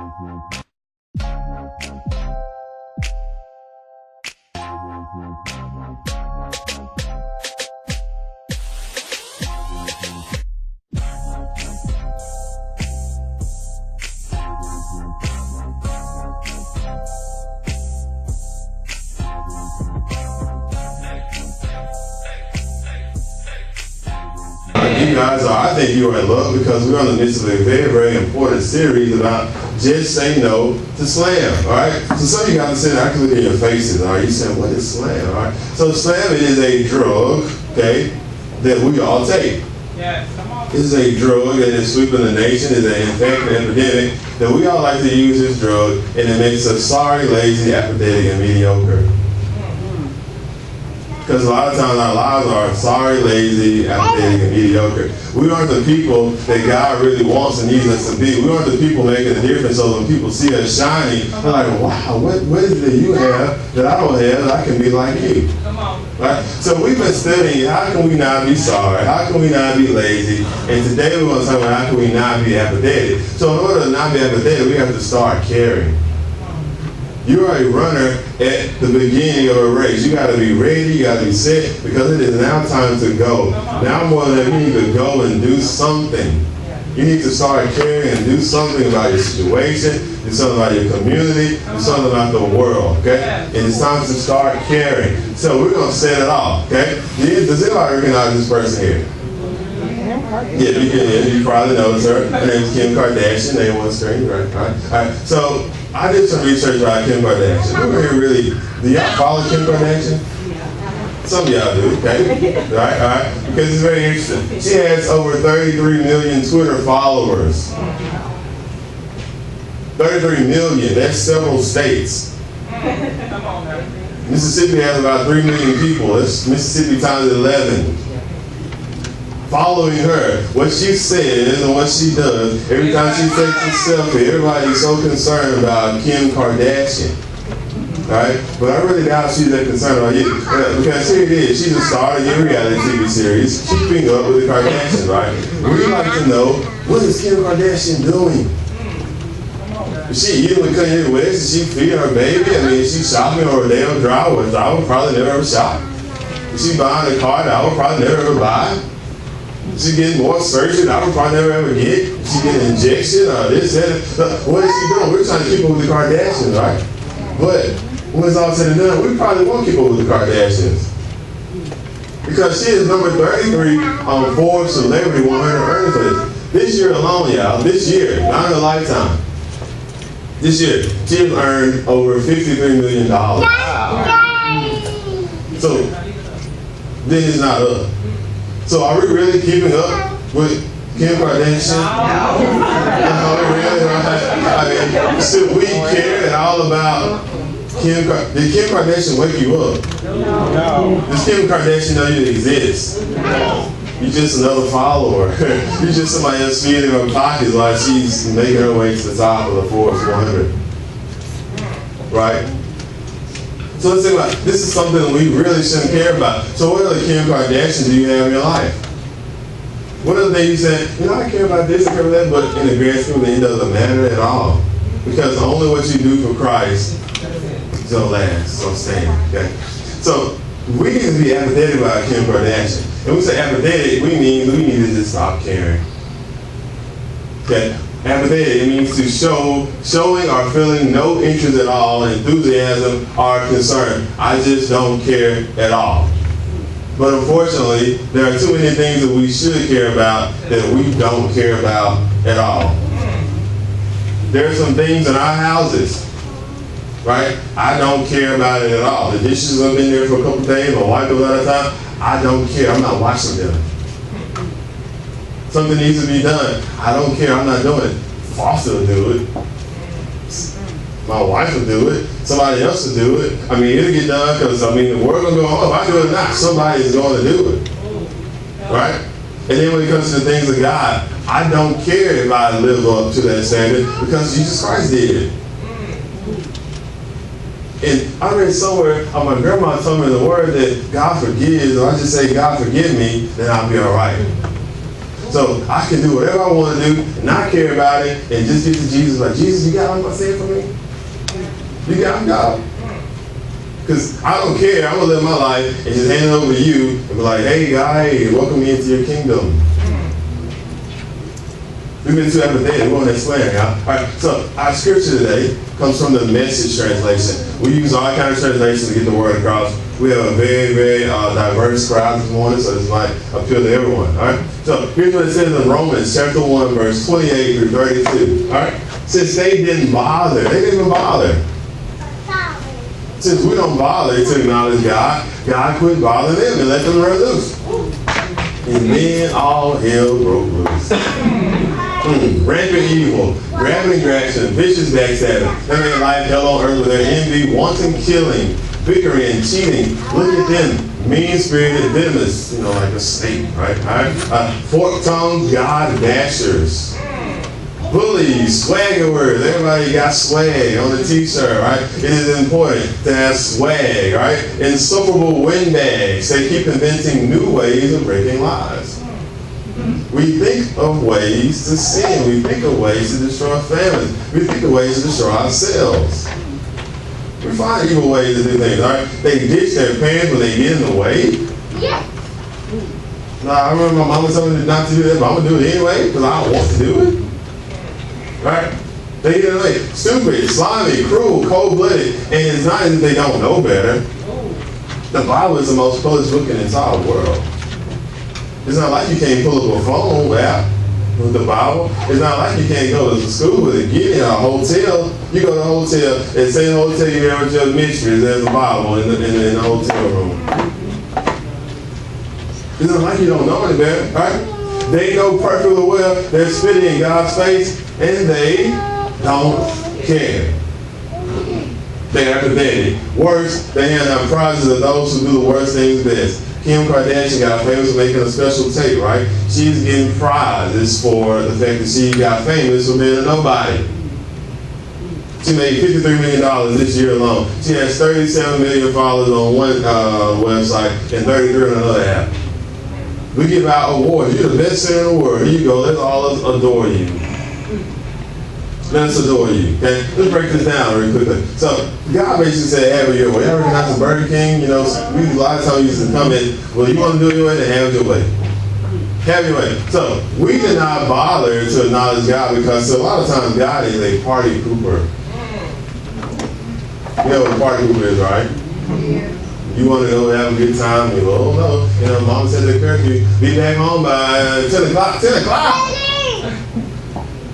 You guys are, I think you are in luck because we're in the midst of a very, very important series about just say no to slam, all right? So some of you guys are sitting, I can look at your faces, all right? You saying, what is slam, all right? So slam is a drug, okay, that we all take. Yes, come on. This is a drug that is sweeping the nation. It's an infected epidemic that we all like to use this drug, and it makes us sorry, lazy, apathetic, and mediocre. Because a lot of times our lives are sorry, lazy, apathetic, and mediocre. We aren't the people that God really wants and needs us to be. We aren't the people making a difference. So when people see us shining, they're like, wow, what is it that you have that I don't have that I can be like you? Come on. Right? So we've been studying how can we not be sorry? How can we not be lazy? And today we're going to talk about how can we not be apathetic. So in order to not be apathetic, we have to start caring. You are a runner at the beginning of a race. You got to be ready, you got to be set, because it is now time to go. Now more than ever, you need to go and do something. You need to start caring and do something about your situation, do something about your community, do something about the world, okay? And it's time to start caring. So we're going to set it off, okay? Does anybody recognize this person here? Yeah, you probably know her. Her name is Kim Kardashian. Name on the screen, right? All right. So I did some research about Kim Kardashian. We were here really. Do y'all follow Kim Kardashian? Some of y'all do, okay? All right. Because it's very interesting. She has over 33 million Twitter followers. 33 million. That's several states. Mississippi has about 3 million people. That's Mississippi times 11. Following her, what she says and what she does, every time she takes a selfie, everybody's so concerned about Kim Kardashian, right? But I really doubt she's that concerned about you, because here it is, she's a star in your reality TV series, keeping up with the Kardashians, right? We'd like to know, what is Kim Kardashian doing? Is she eating with Kanye West? Is she feeding her baby? I mean, is she shopping or they don't drive, which I would probably never ever shop? Is she buying a car that I would probably never ever buy? She getting more surgery than I would probably never ever get. She getting an injection or this, that. What is she doing? We're trying to keep up with the Kardashians, right? But when it's all said and done, we probably won't keep up with the Kardashians. Because she is number 33 on Forbes Celebrity 100 earnings list. This year alone, y'all, this year, not in a lifetime. This year, she has earned over $53 million. So, then it's not up. So are we really keeping up with Kim Kardashian? No, really, right? I mean, should we care at all about Kim Kardashian? Did Kim Kardashian wake you up? No. Does Kim Kardashian know you exist? No. You're just another follower. You're just somebody else feeding her pockets while she's making her way to the top of the Forbes 100. Right? So let's think about it. This is something that we really shouldn't care about. So what other Kim Kardashian do you have in your life? What other things you say, I care about this, I care about that, but in the grand scheme of things, it doesn't matter at all. Because only what you do for Christ is going to last, so stand, okay? So we need to be apathetic about Kim Kardashian. And when we say apathetic, we need to just stop caring. Okay? Apathetic, it means to showing or feeling no interest at all, enthusiasm, or concern. I just don't care at all. But unfortunately, there are too many things that we should care about that we don't care about at all. There are some things in our houses, right? I don't care about it at all. The dishes have been there for a couple of days, my wife goes out of time, I don't care, I'm not washing them. Something needs to be done. I don't care. I'm not doing it. Foster will do it. My wife will do it. Somebody else will do it. I mean, it'll get done because, the work will go on. If I do it or not, somebody is going to do it. Right? And then when it comes to the things of God, I don't care if I live up to that standard because Jesus Christ did it. And I read somewhere, my grandma told me the word that God forgives, and I just say, God forgive me, then I'll be all right. So I can do whatever I want to do and not care about it and just get to Jesus like, Jesus, you got what I'm saying for me? You got God. Because I don't care. I'm going to live my life and just hand it over to you and be like, hey, God, hey, welcome me into your kingdom. We've been too apathetic. We won't explain, y'all. All right, so our scripture today comes from the Message translation. We use all kinds of translations to get the word across. We have a very, very diverse crowd this morning, so this might appeal to everyone. All right, so here's what it says in Romans chapter 1, verse 28 through 32. All right, since they didn't even bother. Since we don't bother to acknowledge God, God quit bothering them and let them run loose. And then all hell broke loose. Rampant evil, grabbing aggression, vicious backstabbing, living life hell on earth with their envy, wanton killing, bickering, cheating. Look at them, mean-spirited, venomous, like a snake, right? Fork-tongued God dashers, bullies, swagger words. Everybody got swag on the t-shirt, right? It is important to have swag, right? Insufferable windbags. They keep inventing new ways of breaking lives. We think of ways to sin. We think of ways to destroy families. We think of ways to destroy ourselves. We find evil ways to do things, all right? They ditch their parents when they get in the way. Yeah. I remember my mama told me not to do that, but I'm going to do it anyway because I don't want to do it. Right? They get in the way. Stupid, slimy, cruel, cold-blooded, and it's not as if they don't know better. The Bible is the most published book in the entire world. It's not like you can't pull up a phone app with the Bible. It's not like you can't go to school with it. Get in a hotel. You go to a hotel and say in the hotel you have your mistress. There's a Bible in the hotel room. It's not like you don't know any better, right? They know perfectly well they're spitting in God's face and they don't care. They're apathetic. Worse, they hand out prizes to those who do the worst things best. Kim Kardashian got famous for making a special tape, right? She's getting prizes for the fact that she got famous for being a nobody. She made $53 million this year alone. She has 37 million followers on one website and 33 on another app. We give out awards. You're the best singer in the world. Here you go. Let's all adore you. Let's adore you. Okay? Let's break this down real quickly. So God basically said, have it your way. Y'all recognize the Burger King? We a lot of times used to come in, well, you want to do it your way, then have it your way. Have your way. So we did not bother to acknowledge God because a lot of times God is a party pooper. You know what a party pooper is, right? Yeah. You want to go have a good time, you go, oh no. Mom said the curfew, be back home by 10 o'clock. 10 o'clock?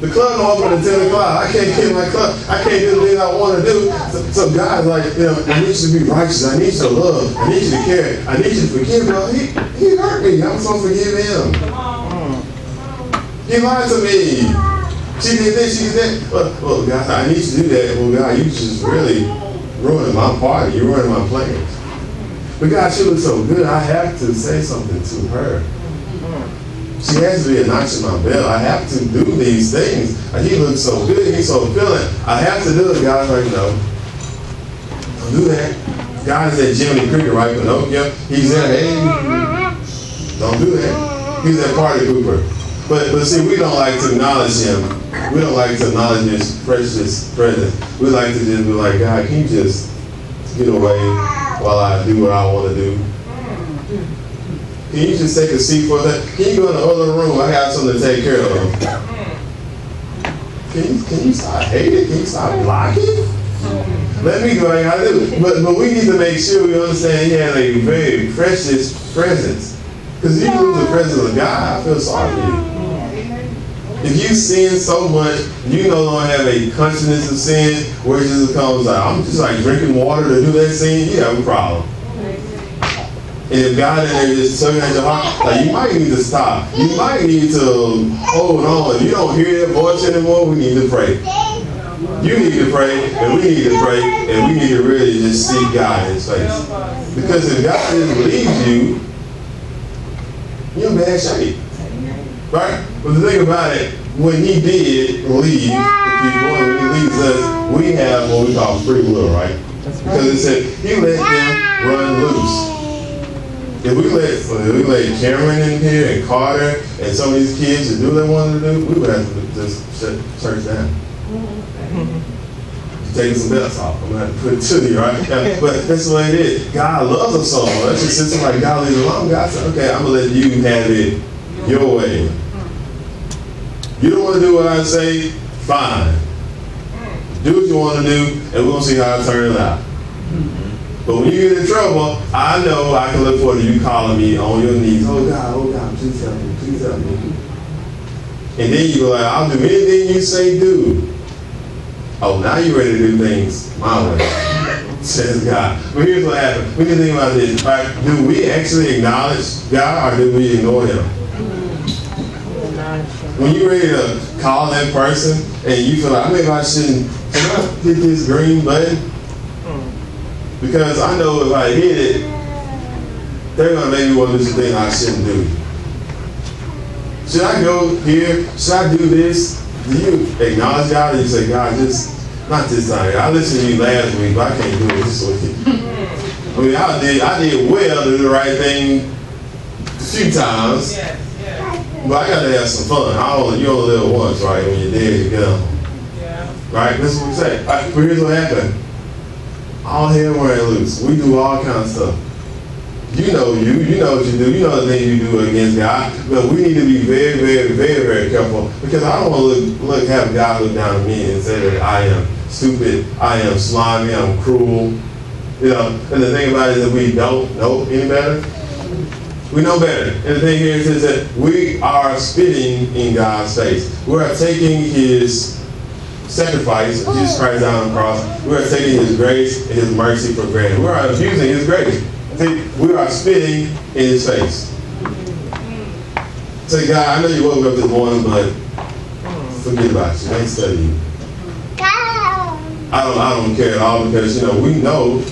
The club don't open at 10 o'clock. I can't get my club. I can't do the things I want to do. So God's like, I need you to be righteous. I need you to love. I need you to care. I need you to forgive. Well, he hurt me. I'm supposed to forgive him. He lied to me. She did this, she did that. Well, God, I need you to do that. Well, God, you just really ruining my party. You're ruining my plans. But God, she looks so good. I have to say something to her. She has to be a notch in my belt. I have to do these things. He looks so good. He's so appealing. I have to do it. God's like, no. Don't do that. God is that Jiminy Cricket, right? Pinocchio. He's there. Hey, don't do that. He's that party pooper. But see, we don't like to acknowledge him. We don't like to acknowledge his precious presence. We like to just be like, God, can you just get away while I do what I want to do? Can you just take a seat for that? Can you go in the other room? I got something to take care of. Can you stop hating? Can you stop blocking? Let me go. I gotta do it. But we need to make sure we understand he has a very precious presence. Because if you lose the presence of God, I feel sorry for you. If you sin so much, you no longer have a consciousness of sin, where it just comes like, I'm just like drinking water to do that sin, you have a problem. And if God in there just tugging at your heart, like you might need to stop. You might need to hold on. If you don't hear that voice anymore, we need to pray. You need to pray, and we need to pray, and we need to really just seek God in His face. Because if God just leaves you, you're in bad shape. Right? But the thing about it, when He did leave the people, and when He leaves us, we have what we call free will, right? Because it said He let them run loose. If we let Cameron in here and Carter and some of these kids to do what they wanted to do, we would have to just shut the church down. Taking some belts off. I'm going to have to put it to you, right? But that's the way it is. God loves us so much. It's just like God leaves alone. God said, okay, I'm going to let you have it your way. You don't want to do what I say? Fine. Do what you want to do, and we're going to see how it turns out. But when you get in trouble, I know I can look forward to you calling me on your knees. Oh God, please help me, please help me. And then you go like, I'll do anything you say do. Oh, now you're ready to do things my way, says God. But here's what happened. We can think about this. Right? Do we actually acknowledge God or do we ignore him? When you're ready to call that person and you feel like, maybe I shouldn't, can I hit this green button? Because I know if I hit it, they're going to make me want to do some things I shouldn't do. Should I go here? Should I do this? Do you acknowledge God or you say, God, just not this time? I listened to you last week, but I can't do it this week. I mean, I did well to do the right thing a few times, but I got to have some fun. You only live once, right? When you're dead, you're gone. Right? That's what we say. Right, but here's what happened. All hell wearing loose. We do all kinds of stuff. You know what you do. You know the things you do against God. But we need to be very, very, very, very careful because I don't want to have God look down at me and say that I am stupid, I am slimy, I'm cruel. You know, and the thing about it is that we don't know any better. We know better. And the thing here is that we are spitting in God's face. We are taking his sacrifice, Jesus Christ on the cross. We are taking his grace and his mercy for granted. We are abusing his grace. See, we are spitting in his face. Say, God, I know you woke up this morning, but forget about you. I ain't study you. I don't care at all because, we know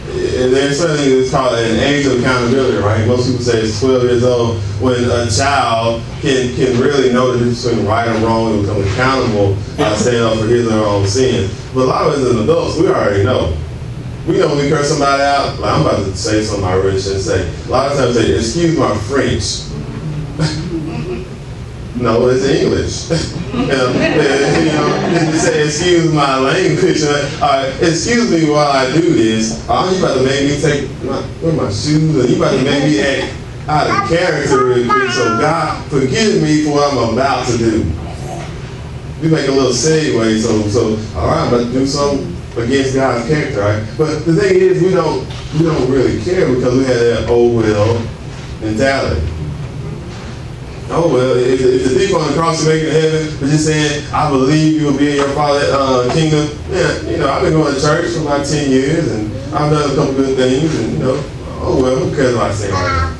there's something that's called an age of accountability, right? Most people say it's 12 years old when a child can really know the difference between right and wrong and become accountable, standing up for his or her own sins. But a lot of us as adults, we already know. We know when we curse somebody out, like I'm about to say something I really shouldn't say. A lot of times they say, excuse my French. No, it's English. You say, excuse my language. Excuse me while I do this. Oh, you about to make me take my shoes, or you about to make me act out of character real quick. So God, forgive me for what I'm about to do. We make a little segue, so all right, I'm about to do something against God's character, right? But the thing is, we don't really care because we have that oh well mentality. Oh well, if the thief on the cross is making heaven, but just saying, I believe you will be in your Father's kingdom. Yeah, I've been going to church for about 10 years, and I've done a couple good things, and oh well, who cares what I say right now?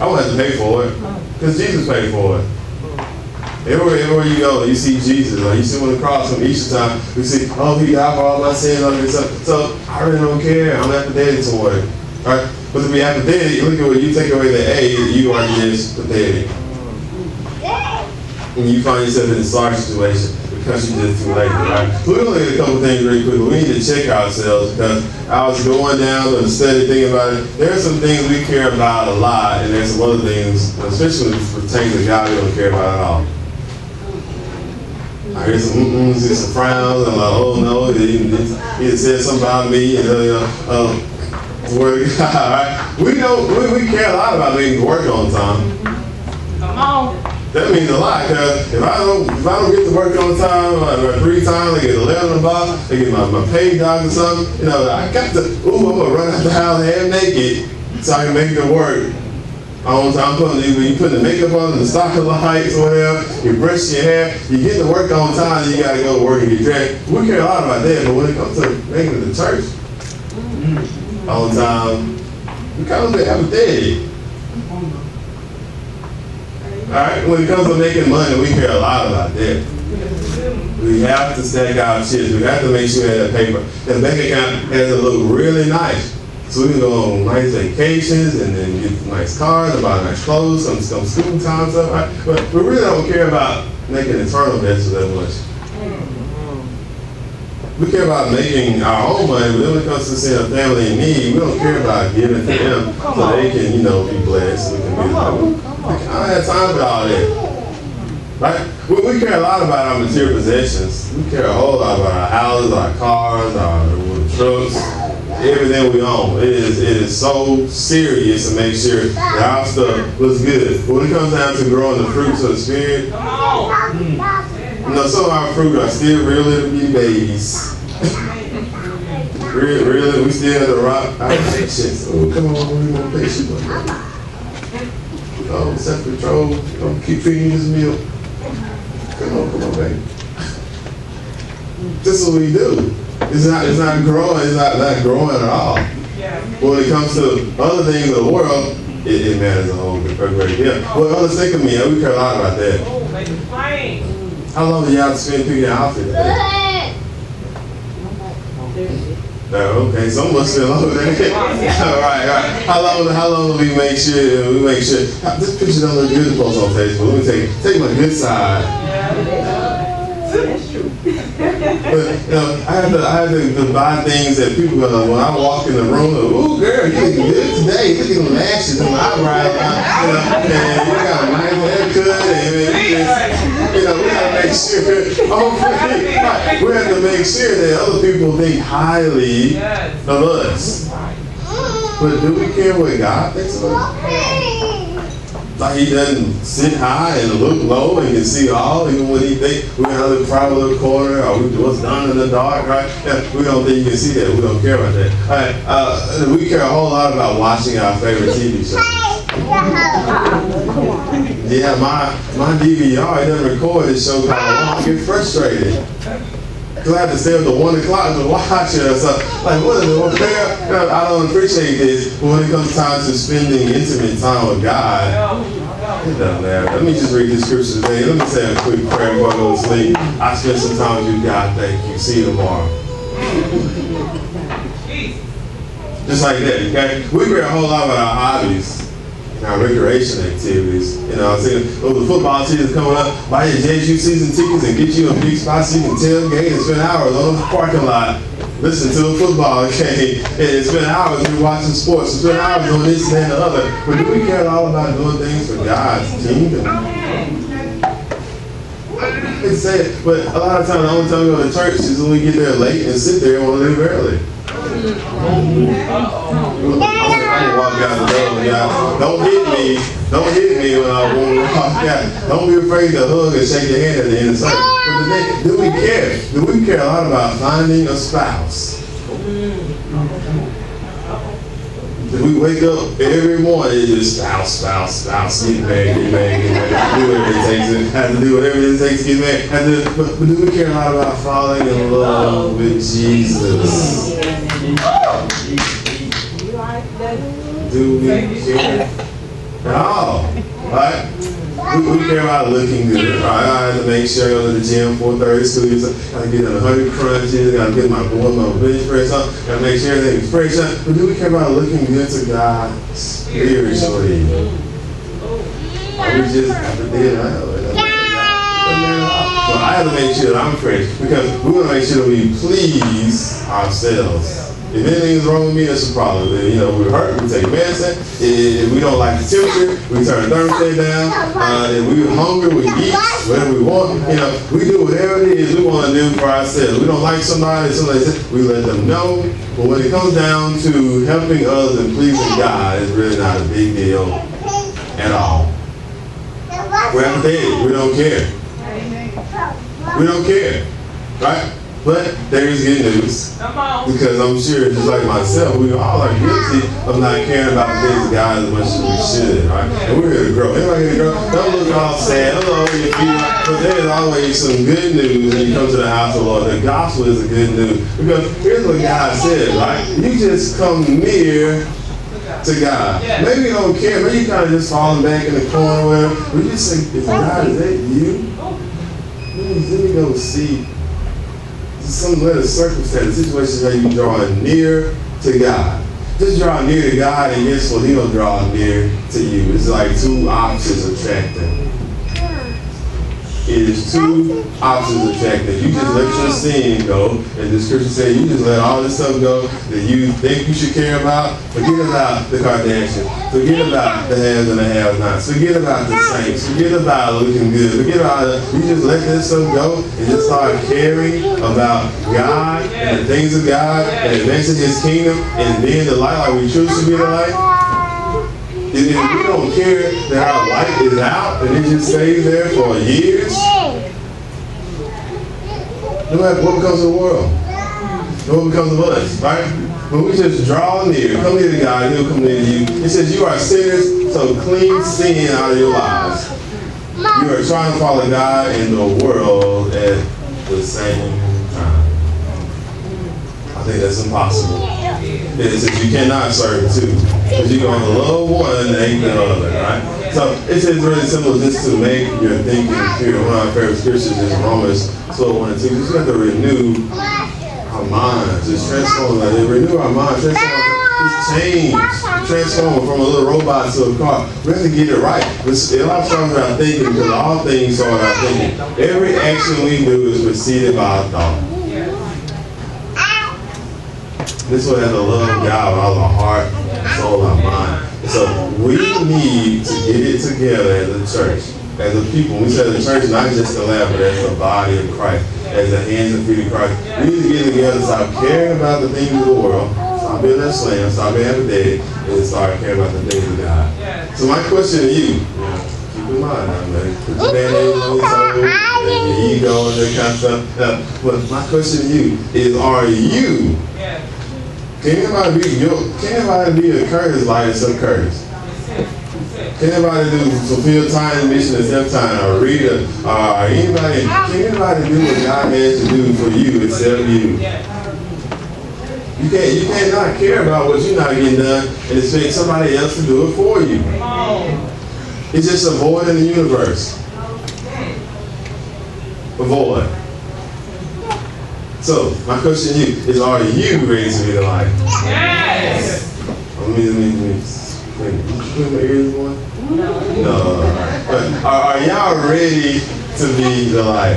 I won't have to pay for it, because Jesus paid for it. Everywhere you go, you see Jesus, or you see him on the cross from Easter time, you see, oh, he died for all my sins, all this stuff. So I really don't care. I'm apathetic toward it. All right? But to be apathetic, look at what you take away the A, you are just pathetic. And you find yourself in a sorry situation because you're just too late, right? We're going to look at a couple things really quickly. We need to check ourselves because I was going down to the study thinking about it. There are some things we care about a lot, and there's some other things, especially when it pertains to God, we don't care about at all. I hear some mm-ms and some frowns, and I'm like, oh no, he said something about me, and word of God, right? We care a lot about making work on time. Come on. That means a lot, because if I don't get to work on time, or 3 times, I get 11 o'clock, I get my pay doc or something, I got to, I'm going to run out the house half naked so I can make it work. On time, you put the makeup on, the stocking lights or whatever, you brush your hair, you get to work on time, you got to go to work and get dressed. We care a lot about that, but when it comes to making it to church on time, we kind of bit apathetic. Alright, when it comes to making money, we care a lot about that. We have to stack our chips. We have to make sure we have that paper. The bank account has to look really nice. So we can go on nice vacations and then get nice cars, buy nice clothes, some school time stuff. Right? But we really don't care about making internal investments that much. We care about making our own money, but then when it comes to seeing a family in need, we don't care about giving to them so they can, be blessed. We can be I don't have time for all that. Right? We care a lot about our material possessions. We care a whole lot about our houses, our cars, our trucks, everything we own. It is so serious to make sure that our stuff looks good. But when it comes down to growing the fruits of the Spirit, some of our fruit are still real little bitty babies. really, we still have to rock our patience. Oh, come on, we're more patient. Oh, self-control. Don't keep feeding this milk. Come on, baby. This is what we do. It's not growing. It's not growing at all. But when it comes to other things in the world, it matters a whole great deal. Well, others think of me. We care a lot about that. How long do y'all spend picking your outfit today? Okay, some of us spend longer than that. All right. How long do we make sure? This picture don't look good to post on Facebook. Let me take my good side. That's true. But I have to buy things that people when I walk in the room. Ooh, girl, you looking good today. Look at them lashes and my eyebrows. And you got a nice haircut. And we gotta make sure. We have to make sure that other people think highly of us. But do we care what God thinks of us? Like he doesn't sit high and look low and can see all, even when he thinks we're in a private little corner or what's done in the dark, right? Yeah, we don't think you can see that. We don't care about that. All right, we care a whole lot about watching our favorite TV shows. Yeah, my DVR, it doesn't record this show called I get frustrated. Because I have to stay up to 1 o'clock to watch it or something. Like, what is it? I don't appreciate this. But when it comes time to spending intimate time with God, it doesn't matter. Let me just read the scripture today. Let me say a quick prayer before I go to sleep. I spend some time with you, God. Thank you. See you tomorrow. Just like that, okay? We care a whole lot about our hobbies. Our recreation activities. I was thinking, the football season is coming up. Buy your JSU season tickets and get you a big spot so you can tailgate and spend hours on the parking lot. Listen to a football game and spend hours watching sports. And spend hours on this and the other. But do we care at all about doing things for God's kingdom? It's sad, but a lot of times the only time we go to church is when we get there late and sit there and want to leave early. I walk out the door, y'all. Don't hit me when I want to walk out. Don't be afraid to hug and shake your hand at the end of service. But the thing, do we care? Do we care a lot about finding a spouse? Do we wake up every morning and just spouse, get married, do whatever it takes, have to do whatever it takes to get married. But do we care a lot about falling in love with Jesus? Do we care at all? Right? We care about looking good. Right? I have to make sure I go to the gym 4:30 studio. So I gotta get on 100 crunches. I gotta get my bench press up. Gotta make sure everything's fresh up. But do we care about looking good to God spiritually? Or we just have to do it? So I have to make sure that I'm fresh because we want to make sure that we please ourselves. If anything is wrong with me, that's a problem. We're hurt, we take medicine. If we don't like the temperature, we turn the thermostat down. If we're hungry, we eat whatever we want. We do whatever it is we want to do for ourselves. We don't like somebody says, we let them know. But when it comes down to helping others and pleasing God, it's really not a big deal at all. We're apathetic. We don't care. We don't care. Right? But there is good news, because I'm sure, just like myself, we all are guilty of not caring about the things of God as much as we should, right? And we're here to grow. Anybody here to grow? Don't look all sad. Don't your feet. But there is always some good news when you come to the house of the Lord. The gospel is the good news. Because here's what God said, right? You just come near to God. Maybe you don't care. Maybe you kind of just falling back in the corner or whatever. But you just say, is God, is that you? Let me go see. Some little circumstance, situations where you drawing near to God. Just draw near to God, and guess what? He'll draw near to you. It's like two opposites attracting. it is two options attractive. You just let your sin go, and the scripture says you just let all this stuff go that you think you should care about. Forget about the Kardashians. Forget about the haves and the have-nots. Forget about the saints. Forget about looking good. Forget about it. You just let this stuff go and just start caring about God and the things of God and advancing His kingdom and being the light like we choose to be the light. If we don't care that our light is out and it just stays there for years, no matter what becomes of the world, what becomes of us, right? When we just draw near, come near to God, He'll come near to you. It says you are sinners, so clean sin out of your lives. You are trying to follow God and the world at the same time. I think that's impossible. It says you cannot serve two, because you're going to love one and hate the other, right? So it says really simple, just to make your thinking pure. One of my favorite scriptures is Romans 12:1-2. You have to renew our minds, just transform, like renew our minds, just change, transform from a little robot to a car. We have to get it right. It all starts with our thinking, because all things start with our thinking. Every action we do is preceded by a thought. This one has to love God with all our heart, soul, our mind. So we need to get it together as a church, as a people. We say the church, not just the lab, but as the body of Christ, as the hands and feet of Christ. We need to get together, stop caring about the things of the world, stop being a slave, stop being apathetic, and start caring about the things of God. So my question to you, keep in mind, put your band-aids on your toe, and your ego and that kind of stuff. But my question to you is, are you? Can anybody be a Curtis light except Curtis? Can anybody fulfill time and mission except time, or Rita, or anybody? Can anybody do what God has to do for you except you? You can't not care about what you're not getting done and expect somebody else to do it for you. It's just a void in the universe. A void. So, my question to you is, are you ready to be the light? Yes! Let me put my ears on? No. But are y'all ready to be the light?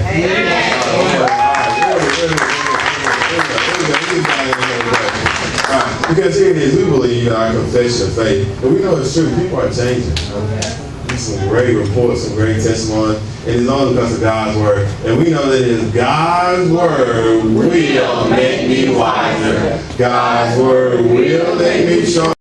Because here it is, we believe in our confession of faith, and we know it's true. People are changing. Some great reports, some great testimony, and it's only because of God's word. And we know that it is God's word will make me wiser. God's word will make me stronger.